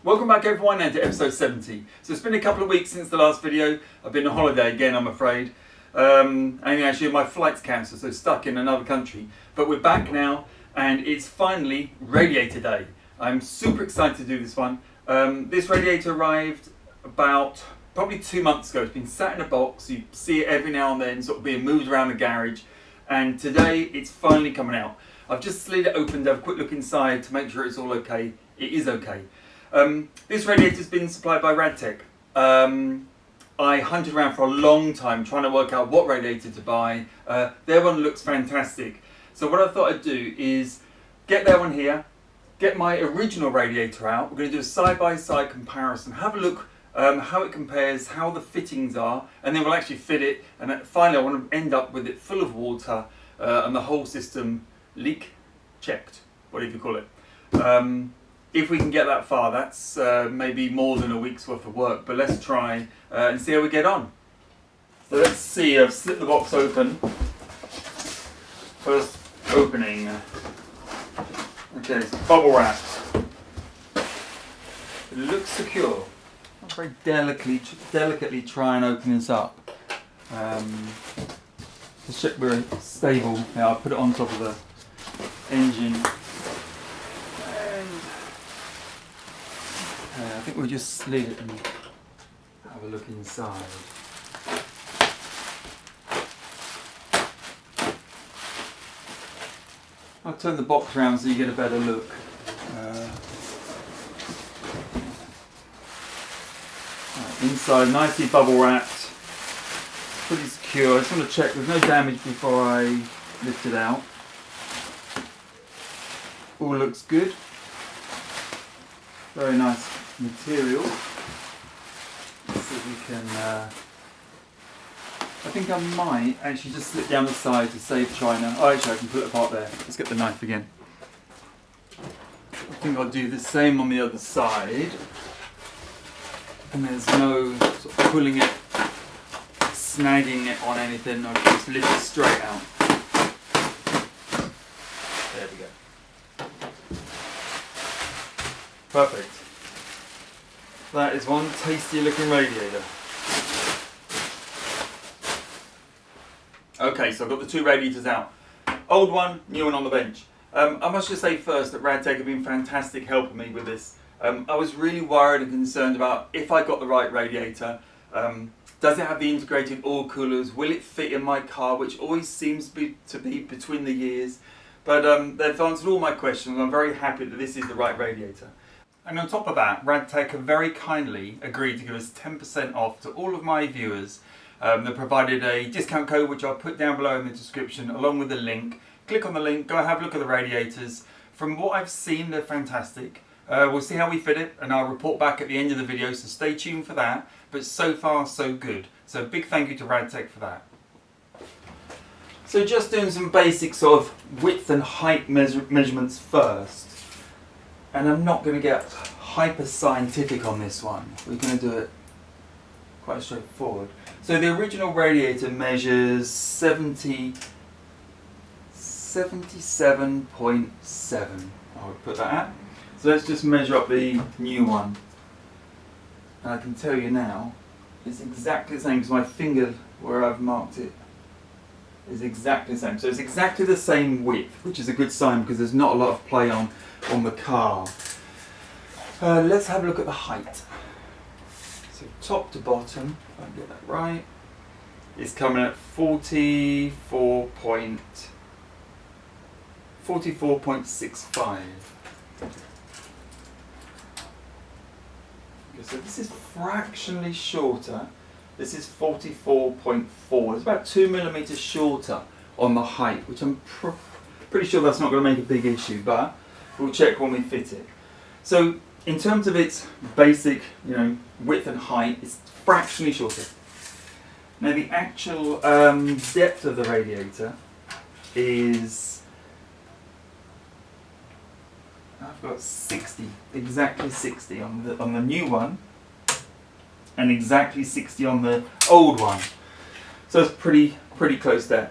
Welcome back everyone and to episode 70. So it's been a couple of weeks since the last video. I've been on holiday again, I'm afraid. And actually my flight's cancelled, so stuck in another country. But we're back now and it's finally Radiator Day. I'm super excited to do this one. This radiator arrived about probably 2 months ago. It's been sat in a box. You see it every now and then sort of being moved around the garage. And today it's finally coming out. I've just slid it open to have a quick look inside to make sure it's all okay. It is okay. This radiator's been supplied by Radtec. I hunted around for a long time trying to work out what radiator to buy. Their one looks fantastic. So what I thought I'd do is get their one here, get my original radiator out. We're going to do a side-by-side comparison, have a look how it compares, how the fittings are, and then we'll actually fit it. And finally I want to end up with it full of water and the whole system leak checked, whatever you call it. If we can get that far, that's maybe more than a week's worth of work, but let's try and see how we get on. So let's see, I've slit the box open. First opening. Okay, it's bubble wrapped. It looks secure. I'll very delicately try and open this up. To check we're stable. Now I'll put it on top of the engine. I think we'll just slid it and have a look inside. I'll turn the box around so you get a better look. Inside, nicely bubble wrapped, pretty secure. I just want to check there's no damage before I lift it out. All looks good. Very nice material. Let's see if we can. I think I might actually just slip down the side to save China. Oh, actually, I can pull it apart there. Let's get the knife again. I think I'll do the same on the other side. And there's no sort of pulling it, snagging it on anything. I'll just lift it straight out. There we go. Perfect. That is one tasty looking radiator. Okay, so I've got the two radiators out. Old one, new one on the bench. I must just say first that Radtec have been fantastic helping me with this. I was really worried and concerned about if I got the right radiator. Does it have the integrated oil coolers? Will it fit in my car? Which always seems to be between the years. But they've answered all my questions. I'm very happy that this is the right radiator. And on top of that, Radtec have very kindly agreed to give us 10% off to all of my viewers. They provided a discount code which I'll put down below in the description along with the link. Click on the link, go have a look at the radiators. From what I've seen, they're fantastic. We'll see how we fit it and I'll report back at the end of the video, so stay tuned for that. But so far, so good. So big thank you to Radtec for that. So just doing some basic sort of width and height measurements first. And I'm not going to get hyper scientific on this one. We're going to do it quite straightforward. So the original radiator measures 77.7. I would put that at. So let's just measure up the new one. And I can tell you now, it's exactly the same because my finger where I've marked it is exactly the same. So it's exactly the same width, which is a good sign because there's not a lot of play on the car. Let's have a look at the height. So top to bottom, if I can get that right, it's coming at 44.65. So this is fractionally shorter. This is 44.4. It's about 2 millimeters shorter on the height, which I'm pretty sure that's not going to make a big issue, but we'll check when we fit it. So in terms of its basic, width and height, it's fractionally shorter. Now the actual depth of the radiator is, I've got 60, exactly 60 on the new one, and exactly 60 on the old one. So it's pretty close there.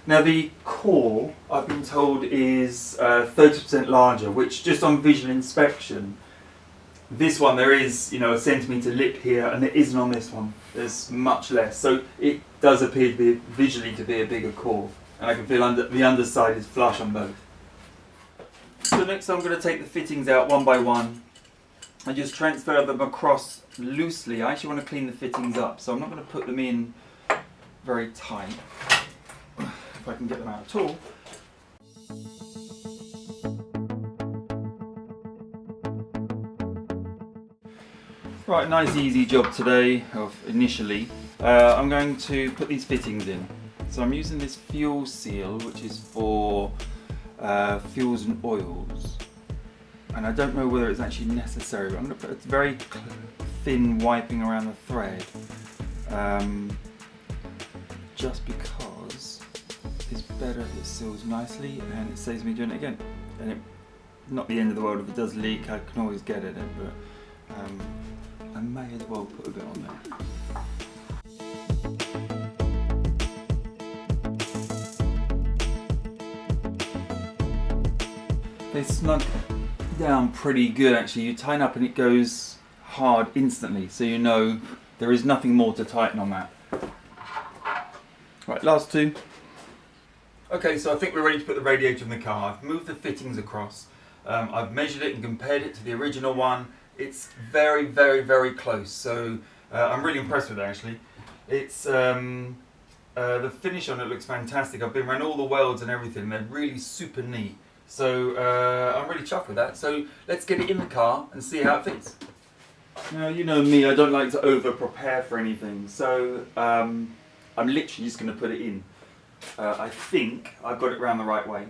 Now the core, I've been told, is 30% larger, which just on visual inspection This one there is, you know, a centimetre lip here, and there isn't on this one. There's much less, so it does appear to be visually to be a bigger core, and I can feel the underside is flush on both. So next I'm going to take the fittings out one by one. I just transfer them across loosely. I actually want to clean the fittings up, so I'm not going to put them in very tight, if I can get them out at all. Right, nice easy job today, initially. I'm going to put these fittings in. So I'm using this fuel seal, which is for fuels and oils. And I don't know whether it's actually necessary, but I'm going to put a very thin wiping around the thread. Just because it's better if it seals nicely and it saves me doing it again. And not the end of the world if it does leak, I can always get at it, but I may as well put a bit on there. They snug down pretty good actually. You tighten up and it goes hard instantly, so you know there is nothing more to tighten on that. Right, last two. Okay, so I think we're ready to put the radiator in the car. I've moved the fittings across. I've measured it and compared it to the original one. It's very, very, very close, so I'm really impressed with it actually. It's the finish on it looks fantastic. I've been around all the welds and everything. They're really super neat. So I'm really chuffed with that. So let's get it in the car and see how it fits. Now, you know me, I don't like to over prepare for anything, so I'm literally just going to put it in. I think I've got it round the right way.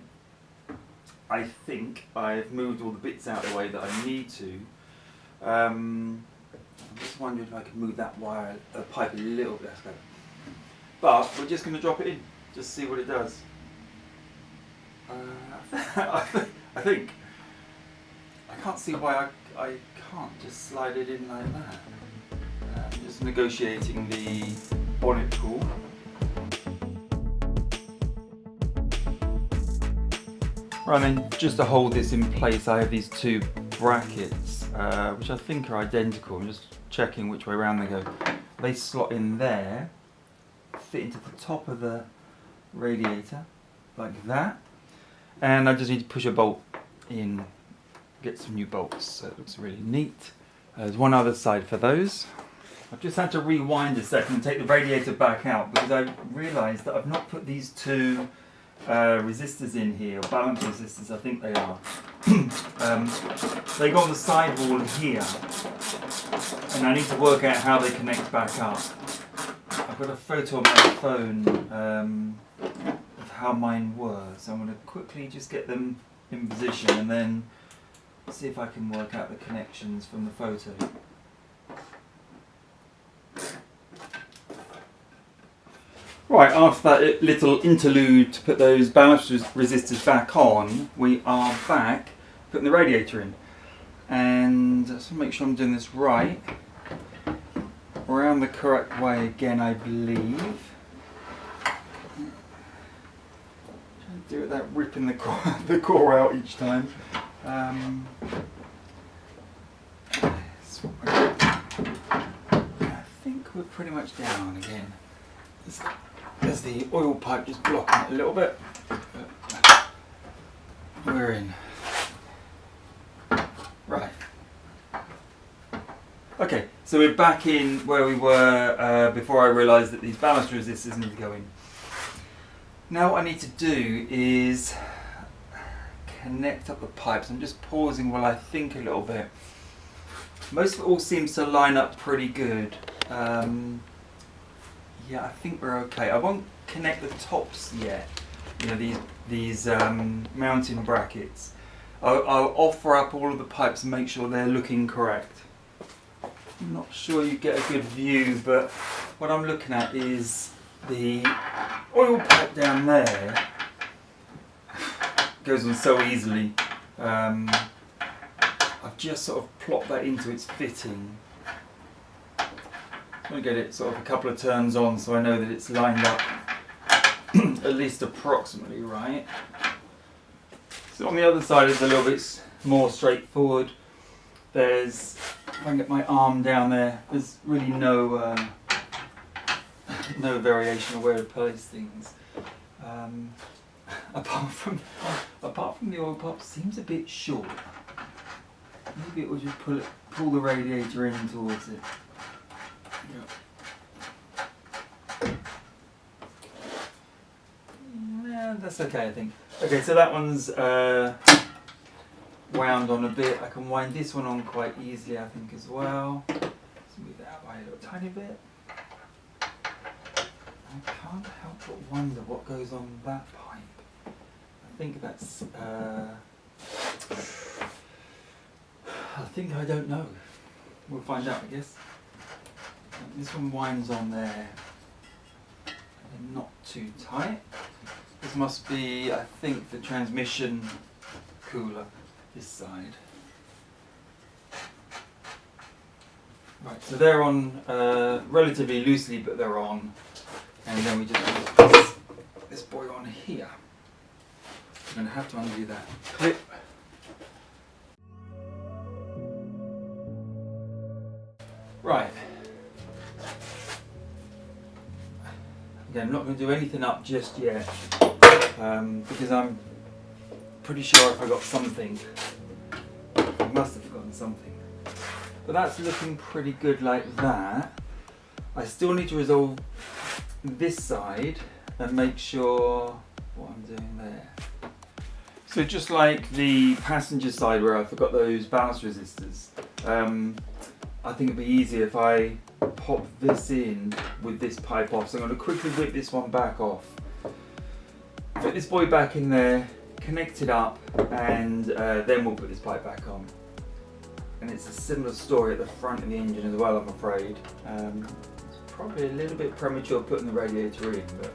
I think I've moved all the bits out of the way that I need to. I'm just wondering if I could move that wire, the pipe a little bit better. But we're just going to drop it in, just see what it does. I think. I can't see why I can't just slide it in like that. I'm just negotiating the bonnet tool. Right then, just to hold this in place, I have these two brackets, which I think are identical. I'm just checking which way around they go. They slot in there, fit into the top of the radiator, like that. And I just need to push a bolt in, get some new bolts, so it looks really neat. There's one other side for those. I've just had to rewind a second and take the radiator back out because I realised that I've not put these two resistors in here, or balance resistors I think they are. They go on the sidewall here, and I need to work out how they connect back up. I've got a photo on my phone of how mine were, so I'm going to quickly just get them in position and then see if I can work out the connections from the photo. Right, after that little interlude to put those balance resistors back on, we are back putting the radiator in. And just to make sure I'm doing this right, around the correct way again, I believe. Trying to do it without ripping the core out each time. I think we're pretty much down again. There's the oil pipe just blocking it a little bit. We're in. Right. Okay, so we're back in where we were before I realised that these ballast resistors need to go in. Now what I need to do is connect up the pipes. I'm just pausing while I think a little bit. Most of it all seems to line up pretty good. Yeah, I think we're okay. I won't connect the tops yet. You know, these mounting brackets. I'll offer up all of the pipes and make sure they're looking correct. I'm not sure you get a good view, but what I'm looking at is the oil pipe down there. Goes on so easily. I've just sort of plopped that into its fitting. I'm going to get it sort of a couple of turns on so I know that it's lined up at least approximately right. So on the other side it's a little bit more straightforward. there's, if I can get my arm down there, there's really no no variation of where to place things. Apart from the oil pump seems a bit short. Maybe it will just pull the radiator in towards it. Yeah, that's okay, I think. Okay, so that one's wound on a bit. I can wind this one on quite easily, I think, as well. Let's move that out by a little tiny bit. I can't help but wonder what goes on that pipe. I think that's I don't know. We'll find out, I guess. This one winds on there, and not too tight. This must be, I think, the transmission cooler, this side. Right, so they're on relatively loosely, but they're on. And then we just put this boy on here. I'm going to have to undo that clip. Right. Again, I'm not going to do anything up just yet, because I'm pretty sure I forgot something. I must have forgotten something. But that's looking pretty good like that. I still need to resolve this side and make sure what I'm doing there. So just like the passenger side where I forgot those ballast resistors, I think it'd be easier if I pop this in with this pipe off. So I'm going to quickly whip this one back off, put this boy back in there, connect it up, and then we'll put this pipe back on. And it's a similar story at the front of the engine as well, I'm afraid. It's probably a little bit premature putting the radiator in, but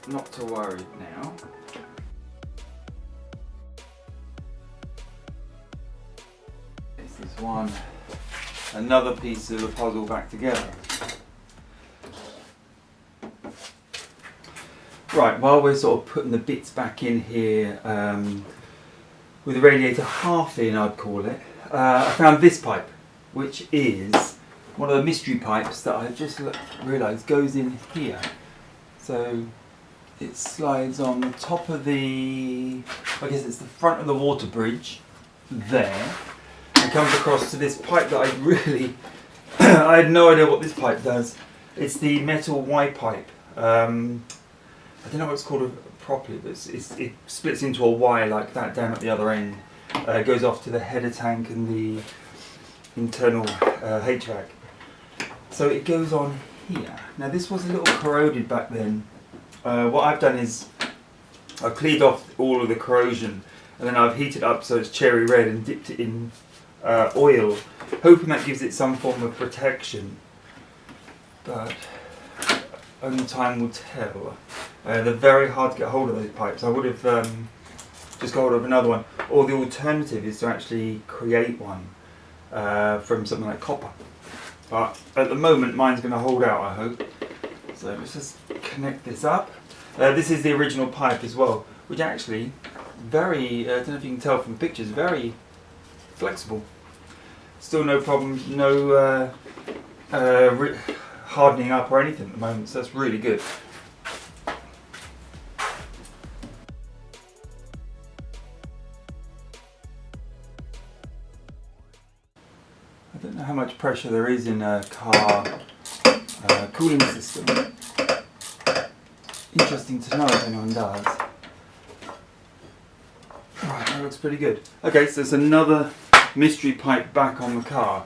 not to worry now. This is another piece of the puzzle back together. Right, while we're sort of putting the bits back in here, with the radiator half in, I'd call it, I found this pipe, which is one of the mystery pipes that I just realised goes in here. So it slides on the top of the, I guess it's the front of the water bridge there. It comes across to this pipe that I had no idea what this pipe does. It's the metal Y pipe. I don't know what it's called properly, but it splits into a Y like that down at the other end. It goes off to the header tank and the internal HVAC. So it goes on here. Now this was a little corroded back then. What I've done is I've cleared off all of the corrosion, and then I've heated up so it's cherry red and dipped it in oil, hoping that gives it some form of protection. But only time will tell. They're very hard to get hold of, those pipes. I would have just got hold of another one. Or the alternative is to actually create one from something like copper. But at the moment mine's going to hold out, I hope. So let's just connect this up. This is the original pipe as well, which actually very, I don't know if you can tell from the pictures, very flexible. Still no problem, no hardening up or anything at the moment, so that's really good. I don't know how much pressure there is in a car cooling system. Interesting to know if anyone does. Right, that looks pretty good. Okay, so it's another mystery pipe back on the car.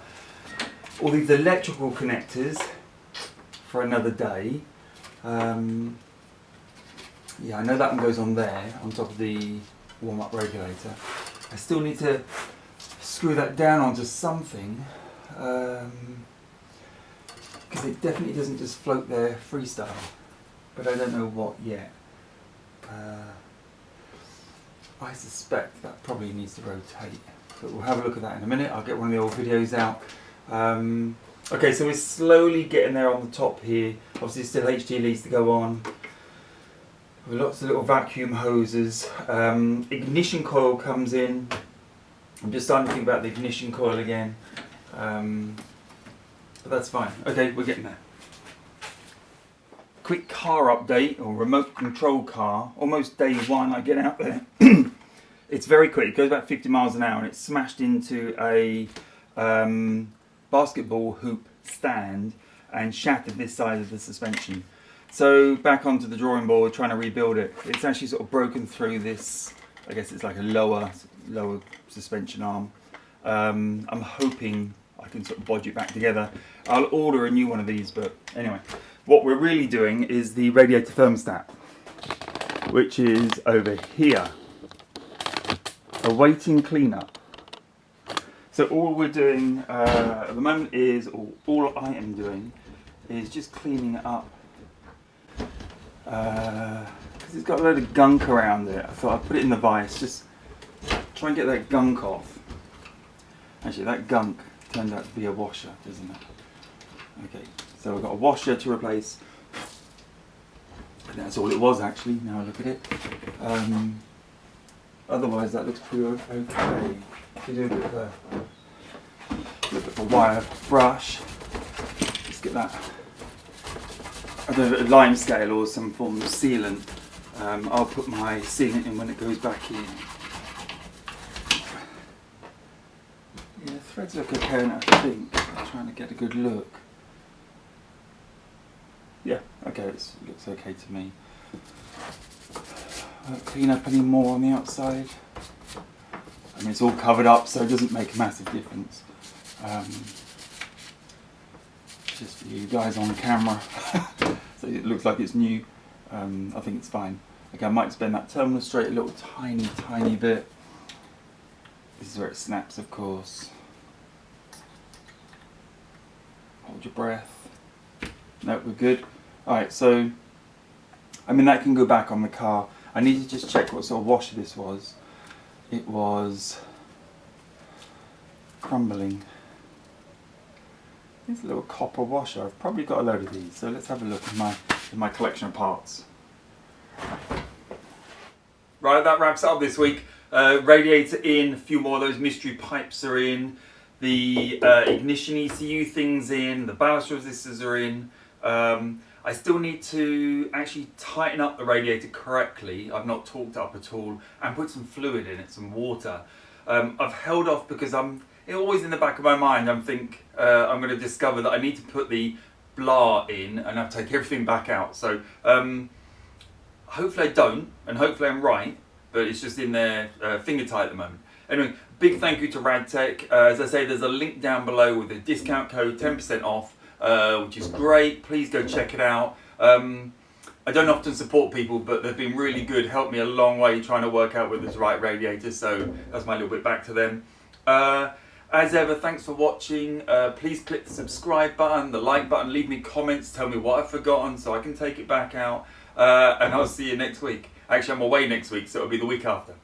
All these electrical connectors for another day. Yeah, I know that one goes on there, on top of the warm-up regulator. I still need to screw that down onto something, because it definitely doesn't just float there freestyle, but I don't know what yet. I suspect that probably needs to rotate, but we'll have a look at that in a minute. I'll get one of the old videos out. Okay, so we're slowly getting there on the top here. Obviously still HT leads to go on. With lots of little vacuum hoses. Ignition coil comes in. I'm just starting to think about the ignition coil again, but that's fine. Okay, we're getting there. Quick car update, or remote control car. Almost day one I get out there. It's very quick, it goes about 50 miles an hour, and it's smashed into a basketball hoop stand and shattered this side of the suspension. So back onto the drawing board, trying to rebuild it. It's actually sort of broken through this, I guess it's like a lower suspension arm. I'm hoping I can sort of bodge it back together. I'll order a new one of these, but anyway. What we're really doing is the radiator thermostat, which is over here, awaiting cleanup. So all we're doing at the moment is, or all I am doing, is just cleaning it up. Because it's got a load of gunk around it. I thought I'd put it in the vise, just try and get that gunk off. Actually, that gunk turned out to be a washer, doesn't it? Okay, so I've got a washer to replace. And that's all it was actually, now I look at it. Otherwise that looks pretty okay. You do a bit of a wire brush. Let's get that. I don't know, a lime scale or some form of sealant. I'll put my sealant in when it goes back in. Yeah, threads look okay, I think. I'm trying to get a good look. Yeah, okay, it looks okay to me. I won't clean up any more on the outside. I mean, it's all covered up, so it doesn't make a massive difference. Just for you guys on camera. So it looks like it's new. I think it's fine. Okay, I might bend that terminal straight a little tiny bit. This is where it snaps, of course. Hold your breath. No, we're good. Alright, so, I mean, that can go back on the car. I need to just check what sort of washer this was. It was crumbling. It's a little copper washer. I've probably got a load of these, so let's have a look in my collection of parts. Right, that wraps it up this week. Radiator in, a few more of those mystery pipes are in, the ignition ECU things in, the ballast resistors are in. I still need to actually tighten up the radiator correctly. I've not torqued up at all, and put some fluid in it, some water. I've held off because always in the back of my mind I'm going to discover that I need to put the blah in and I have to take everything back out. So hopefully I don't, and hopefully I'm right, but it's just in there finger tight at the moment. Anyway, big thank you to Radtec. As I say, there's a link down below with a discount code, 10% off. Which is great. Please go check it out. I don't often support people, but they've been really good, helped me a long way trying to work out whether it's the right radiator, so that's my little bit back to them. As ever, thanks for watching. Please click the subscribe button, the like button, leave me comments, tell me what I've forgotten so I can take it back out, and I'll see you next week. Actually, I'm away next week, so it'll be the week after.